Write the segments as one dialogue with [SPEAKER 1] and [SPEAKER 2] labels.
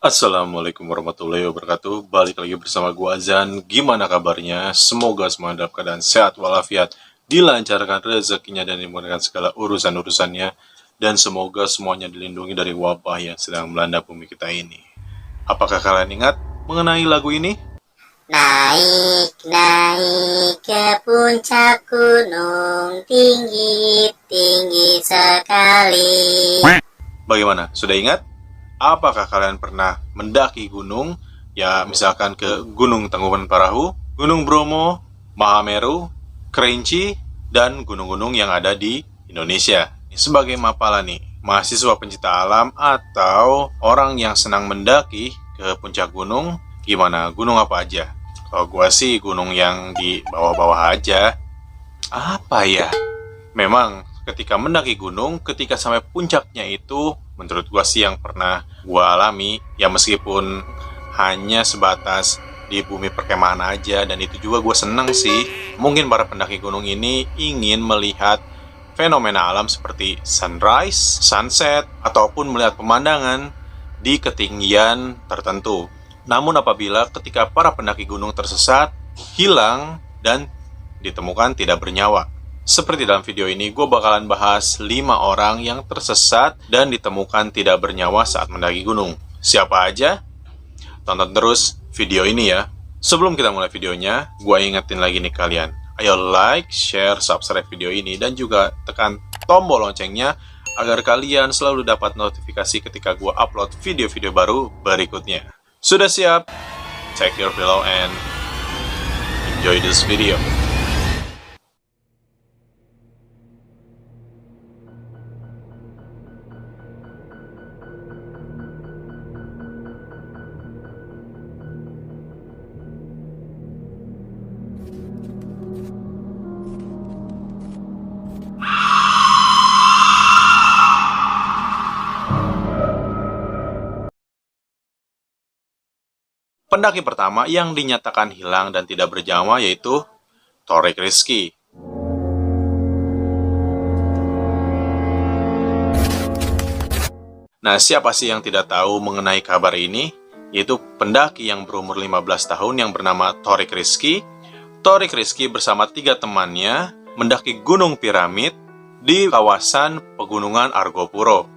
[SPEAKER 1] Assalamualaikum warahmatullahi wabarakatuh. Balik lagi bersama gua Azan. Gimana kabarnya? Semoga semua dalam keadaan sehat walafiat, dilancarkan rezekinya dan dimudahkan segala urusan-urusannya, dan semoga semuanya dilindungi dari wabah yang sedang melanda bumi kita ini. Apakah kalian ingat mengenai lagu ini?
[SPEAKER 2] Naik, naik ke puncak gunung, tinggi, tinggi sekali.
[SPEAKER 1] Bagaimana? Sudah ingat? Apakah kalian pernah mendaki gunung? Ya, misalkan ke Gunung Tangkuban Parahu, Gunung Bromo, Mahameru, Kerinci, dan gunung-gunung yang ada di Indonesia. Sebagai mapala nih, mahasiswa pencinta alam atau orang yang senang mendaki ke puncak gunung, gimana? Gunung apa aja? Kalau gua sih gunung yang di bawah-bawah aja. Apa ya? Memang ketika mendaki gunung, ketika sampai puncaknya itu, menurut gua sih yang pernah gua alami, ya meskipun hanya sebatas di bumi perkemahan aja, dan itu juga gue seneng sih. Mungkin para pendaki gunung ini ingin melihat fenomena alam seperti sunrise, sunset, ataupun melihat pemandangan di ketinggian tertentu. Namun apabila ketika para pendaki gunung tersesat, hilang, dan ditemukan tidak bernyawa. Seperti dalam video ini, gue bakalan bahas 5 orang yang tersesat dan ditemukan tidak bernyawa saat mendaki gunung. Siapa aja? Tonton terus video ini ya. Sebelum kita mulai videonya, gue ingetin lagi nih kalian. Ayo like, share, subscribe video ini, dan juga tekan tombol loncengnya agar kalian selalu dapat notifikasi ketika gue upload video-video baru berikutnya. Sudah siap? Check your pillow and enjoy this video. Pendaki pertama yang dinyatakan hilang dan tidak bernyawa yaitu Torik Rizky. Nah, siapa sih yang tidak tahu mengenai kabar ini? Yaitu pendaki yang berumur 15 tahun yang bernama Torik Rizky. Torik Rizky bersama 3 temannya mendaki Gunung Piramid di kawasan Pegunungan Argopuro.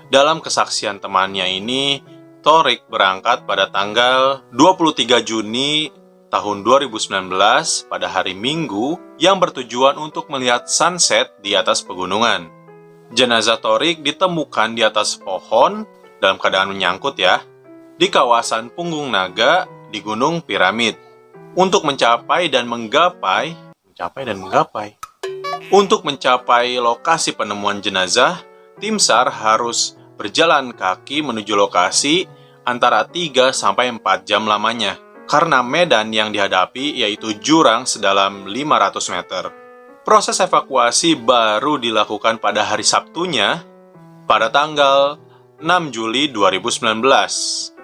[SPEAKER 1] Dalam kesaksian temannya ini, Torik berangkat pada tanggal 23 Juni tahun 2019 pada hari Minggu yang bertujuan untuk melihat sunset di atas pegunungan. Jenazah Torik ditemukan di atas pohon dalam keadaan menyangkut ya, di kawasan Punggung Naga di Gunung Piramid. Untuk mencapai dan menggapai lokasi penemuan jenazah, tim SAR harus berjalan kaki menuju lokasi antara 3-4 jam lamanya, karena medan yang dihadapi yaitu jurang sedalam 500 meter. Proses evakuasi baru dilakukan pada hari Sabtunya, pada tanggal 6 Juli 2019,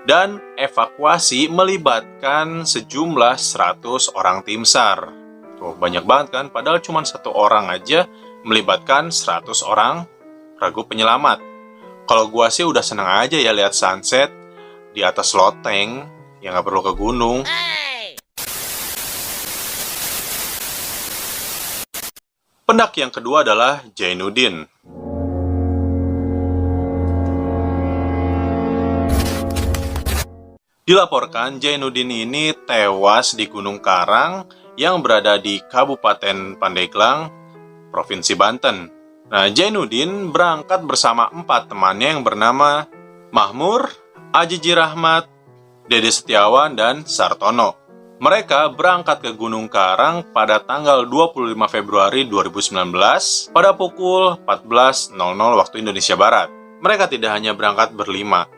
[SPEAKER 1] dan evakuasi melibatkan sejumlah 100 orang tim SAR. Tuh, banyak banget kan, padahal cuma 1 orang aja melibatkan 100 orang regu penyelamat. Kalau gua sih udah seneng aja ya lihat sunset di atas loteng, yang gak perlu ke gunung. Pendaki yang kedua adalah Jainuddin. Dilaporkan Jainuddin ini tewas di Gunung Karang yang berada di Kabupaten Pandeglang, Provinsi Banten. Nah, Jainuddin berangkat bersama 4 temannya yang bernama Mahmur, Ajiji Rahmat, Dede Setiawan, dan Sartono. Mereka berangkat ke Gunung Karang pada tanggal 25 Februari 2019 pada pukul 14.00 waktu Indonesia Barat. Mereka tidak hanya berangkat berlima,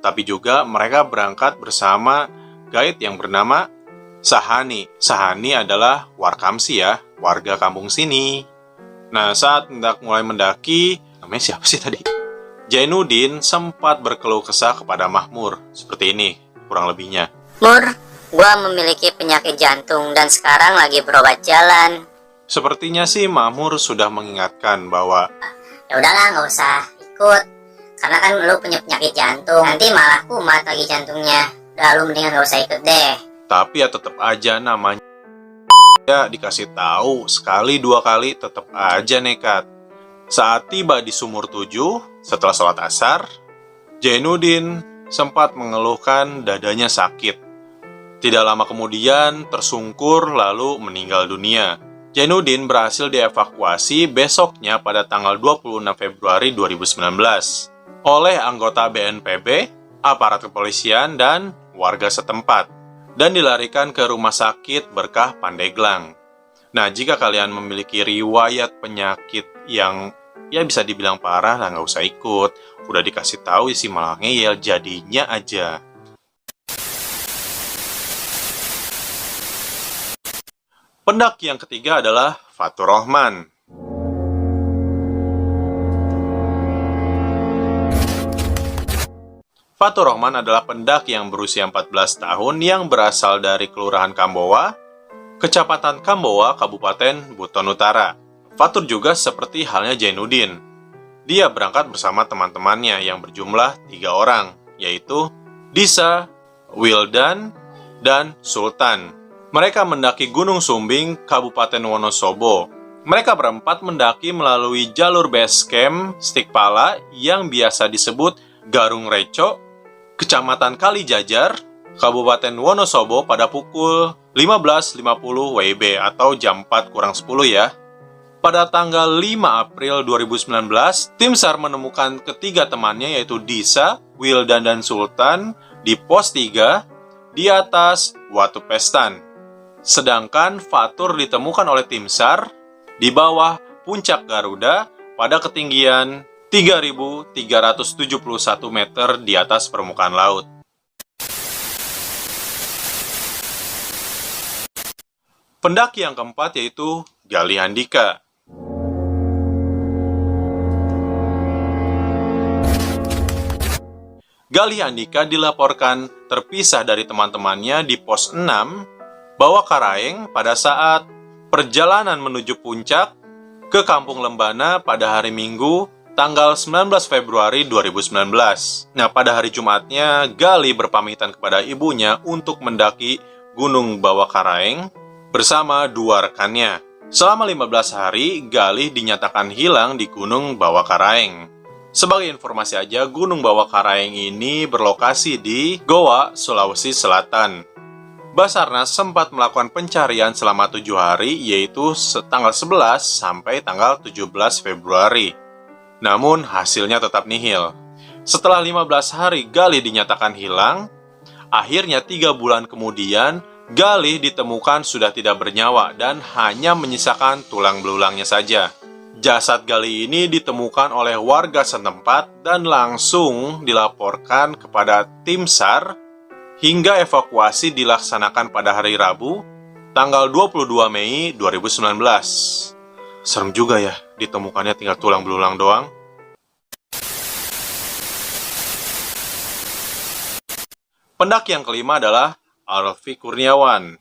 [SPEAKER 1] tapi juga mereka berangkat bersama guide yang bernama Sahani. Sahani adalah Warkamsi ya, warga kampung sini. Nah, saat mulai mendaki, namanya siapa sih tadi? Jainuddin sempat berkeluh kesah kepada Mahmur. Seperti ini, kurang lebihnya.
[SPEAKER 2] Mur, gua memiliki penyakit jantung dan sekarang lagi berobat jalan.
[SPEAKER 1] Sepertinya sih Mahmur sudah mengingatkan bahwa
[SPEAKER 2] Ya udahlah, nggak usah ikut. Karena kan lu punya penyakit jantung, nanti malah kumat lagi jantungnya. Udah, lu mendingan gak usah ikut deh.
[SPEAKER 1] Tapi ya tetap aja namanya ya dikasih tahu sekali dua kali tetap aja nekat. Saat tiba di Sumur 7 setelah sholat asar, Jainuddin sempat mengeluhkan dadanya sakit. Tidak lama kemudian tersungkur lalu meninggal dunia. Jainuddin berhasil dievakuasi besoknya pada tanggal 26 Februari 2019 oleh anggota BNPB, aparat kepolisian, dan warga setempat, dan dilarikan ke Rumah Sakit Berkah Pandeglang. Nah, jika kalian memiliki riwayat penyakit yang ya bisa dibilang parah lah, nggak usah ikut. Udah dikasih tahu isi malah ngeyel jadinya aja. Pendaki yang ketiga adalah Fatur Rahman. Fatur Rahman adalah pendaki yang berusia 14 tahun yang berasal dari Kelurahan Kambowa, Kecamatan Kambowa, Kabupaten Buton Utara. Fatur juga seperti halnya Jainuddin. Dia berangkat bersama teman-temannya yang berjumlah 3 orang, yaitu Disa, Wildan, dan Sultan. Mereka mendaki Gunung Sumbing, Kabupaten Wonosobo. Mereka berempat mendaki melalui jalur base camp Stikpala yang biasa disebut Garung Reco, Kecamatan Kalijajar, Kabupaten Wonosobo pada pukul 15.50 WIB atau jam 4 kurang 10 ya. Pada tanggal 5 April 2019, tim SAR menemukan ketiga temannya yaitu Disa, Wildan, dan Sultan di pos 3 di atas Watu Pestan. Sedangkan Fatur ditemukan oleh tim SAR di bawah puncak Garuda pada ketinggian 3.371 meter di atas permukaan laut. Pendaki yang keempat yaitu Galih Andika. Galih Andika dilaporkan terpisah dari teman-temannya di pos 6 Bawah Karaeng pada saat perjalanan menuju puncak ke Kampung Lembana pada hari Minggu tanggal 19 Februari 2019. Nah, pada hari Jumatnya, Galih berpamitan kepada ibunya untuk mendaki Gunung Bawah Karaeng bersama 2 rekannya. Selama 15 hari, Galih dinyatakan hilang di Gunung Bawah Karaeng. Sebagai informasi aja, Gunung Bawah Karaeng ini berlokasi di Goa, Sulawesi Selatan. Basarnas sempat melakukan pencarian selama 7 hari, yaitu tanggal 11 sampai tanggal 17 Februari. Namun, hasilnya tetap nihil. Setelah 15 hari Galih dinyatakan hilang, akhirnya 3 bulan kemudian, Galih ditemukan sudah tidak bernyawa dan hanya menyisakan tulang belulangnya saja. Jasad Galih ini ditemukan oleh warga setempat dan langsung dilaporkan kepada tim SAR hingga evakuasi dilaksanakan pada hari Rabu, tanggal 22 Mei 2019. Serem juga ya, ditemukannya tinggal tulang belulang doang. Pendaki yang kelima adalah Alfi Kurniawan.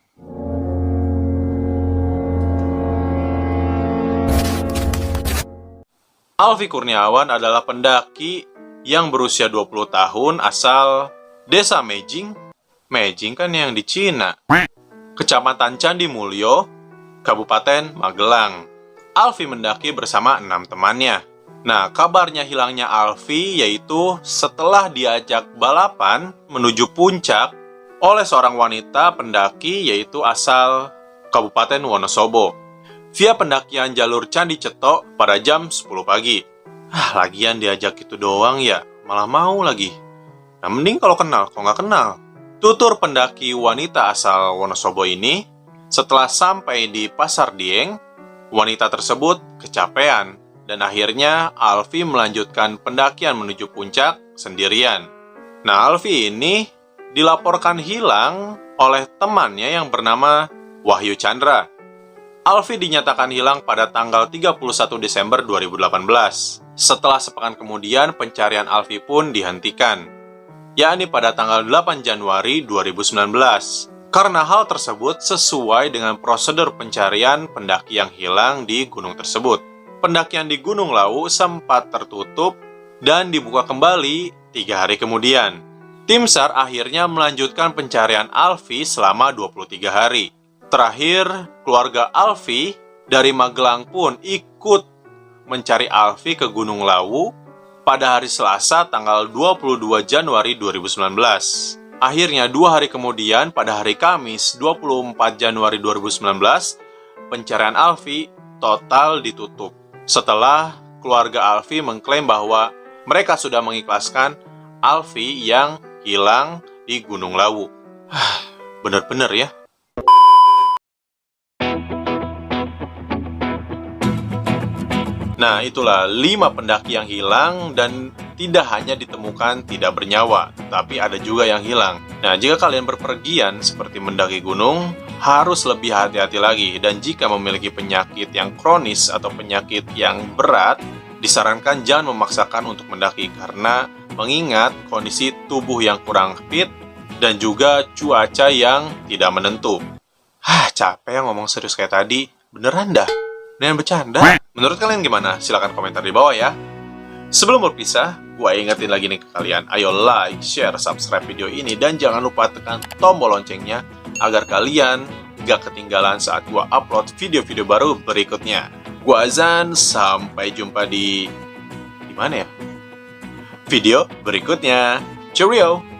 [SPEAKER 1] Alfi Kurniawan adalah pendaki yang berusia 20 tahun asal Desa Mejing. Mejing kan yang di Cina. Kecamatan Candi Mulyo, Kabupaten Magelang. Alfi mendaki bersama 6 temannya. Nah, kabarnya hilangnya Alfi yaitu setelah diajak balapan menuju puncak oleh seorang wanita pendaki yaitu asal Kabupaten Wonosobo via pendakian jalur Candi Cetok pada jam 10 pagi. Lagian diajak itu doang ya, malah mau lagi. Nah, mending kalau kenal, kok nggak kenal. Tutur pendaki wanita asal Wonosobo ini, setelah sampai di Pasar Dieng, wanita tersebut kecapean dan akhirnya Alfi melanjutkan pendakian menuju puncak sendirian. Nah, Alfi ini dilaporkan hilang oleh temannya yang bernama Wahyu Chandra. Alfi dinyatakan hilang pada tanggal 31 Desember 2018. Setelah sepekan kemudian, pencarian Alfi pun dihentikan, yakni pada tanggal 8 Januari 2019. Karena hal tersebut sesuai dengan prosedur pencarian pendaki yang hilang di gunung tersebut. Pendakian di Gunung Lawu sempat tertutup dan dibuka kembali 3 hari kemudian. Tim SAR akhirnya melanjutkan pencarian Alfi selama 23 hari. Terakhir, keluarga Alfi dari Magelang pun ikut mencari Alfi ke Gunung Lawu pada hari Selasa tanggal 22 Januari 2019. Akhirnya 2 hari kemudian pada hari Kamis 24 Januari 2019, pencarian Alfi total ditutup. Setelah keluarga Alfi mengklaim bahwa mereka sudah mengikhlaskan Alfi yang hilang di Gunung Lawu. Bener-bener ya. Nah, itulah 5 pendaki yang hilang dan tidak hanya ditemukan tidak bernyawa, tapi ada juga yang hilang. Nah, jika kalian berpergian seperti mendaki gunung, harus lebih hati-hati lagi. Dan jika memiliki penyakit yang kronis atau penyakit yang berat, disarankan jangan memaksakan untuk mendaki karena mengingat kondisi tubuh yang kurang fit dan juga cuaca yang tidak menentu. Capek ya ngomong serius kayak tadi. Beneran dah. Jangan bercanda. Menurut kalian gimana? Silahkan komentar di bawah ya. Sebelum berpisah, gue ingetin lagi nih ke kalian. Ayo like, share, subscribe video ini. Dan jangan lupa tekan tombol loncengnya agar kalian gak ketinggalan saat gue upload video-video baru berikutnya. Gue Azan, sampai jumpa di mana ya? Video berikutnya. Cheerio!